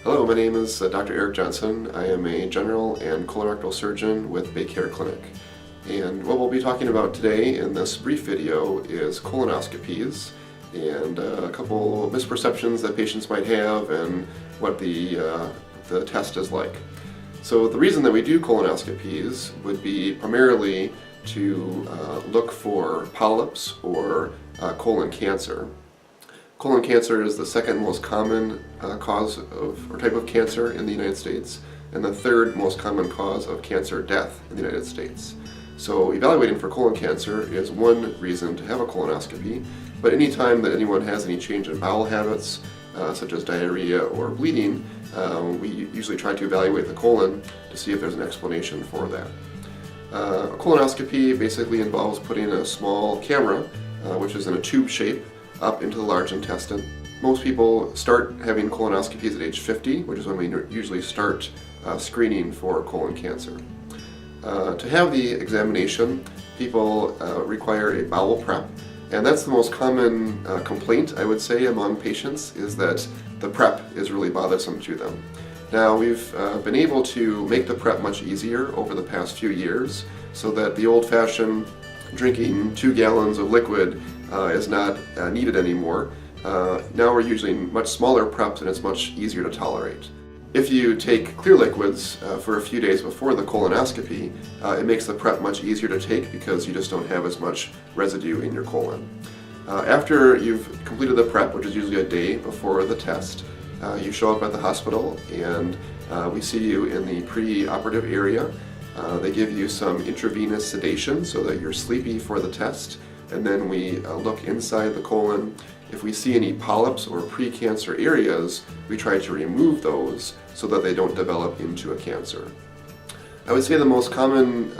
Hello, my name is Dr. Eric Johnson. I am a general and colorectal surgeon with BayCare Clinic. And what we'll be talking about today in this brief video is colonoscopies and a couple misperceptions that patients might have and what the test is like. So the reason that we do colonoscopies would be primarily to look for polyps or colon cancer. Colon cancer is the second most common cause of or type of cancer in the United States, and the third most common cause of cancer death in the United States. So evaluating for colon cancer is one reason to have a colonoscopy, but any time that anyone has any change in bowel habits, such as diarrhea or bleeding, we usually try to evaluate the colon to see if there's an explanation for that. A colonoscopy basically involves putting a small camera, which is in a tube shape, up into the large intestine. Most people start having colonoscopies at age 50, which is when we usually start screening for colon cancer. To have the examination, people require a bowel prep, and that's the most common complaint, I would say, among patients, is that the prep is really bothersome to them. Now, we've been able to make the prep much easier over the past few years, so that the old-fashioned drinking 2 gallons of liquid is not needed anymore. Now we're using much smaller preps and it's much easier to tolerate. If you take clear liquids for a few days before the colonoscopy, it makes the prep much easier to take because you just don't have as much residue in your colon. After you've completed the prep, which is usually a day before the test, you show up at the hospital and we see you in the pre-operative area. They give you some intravenous sedation so that you're sleepy for the test, and then we look inside the colon. If we see any polyps or precancer areas, we try to remove those so that they don't develop into a cancer. I would say the most common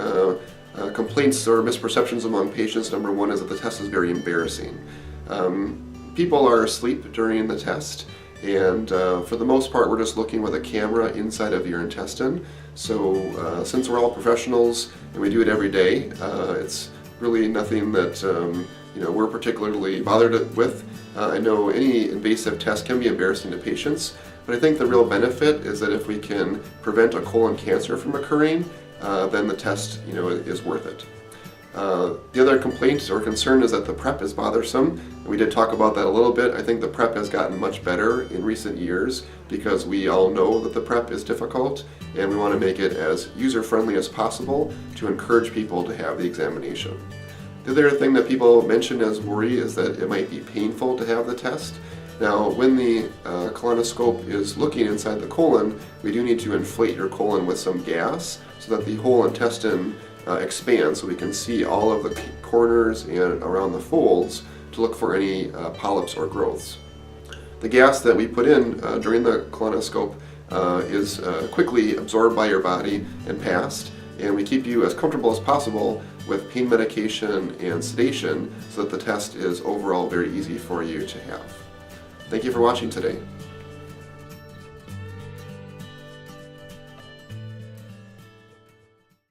complaints or misperceptions among patients, number one, is that the test is very embarrassing. People are asleep during the test, and for the most part we're just looking with a camera inside of your intestine. So since we're all professionals and we do it every day, it's really nothing that we're particularly bothered with. I know any invasive test can be embarrassing to patients, but I think the real benefit is that if we can prevent a colon cancer from occurring, then the test is worth it. The other complaint or concern is that the prep is bothersome. We did talk about that a little bit. I think the prep has gotten much better in recent years because we all know that the prep is difficult, and we want to make it as user-friendly as possible to encourage people to have the examination. The other thing that people mention as worry is that it might be painful to have the test. Now, when the colonoscope is looking inside the colon, we do need to inflate your colon with some gas so that the whole intestine expands so we can see all of the corners and around the folds to look for any polyps or growths. The gas that we put in during the colonoscope is quickly absorbed by your body and passed, and we keep you as comfortable as possible with pain medication and sedation so that the test is overall very easy for you to have. Thank you for watching today.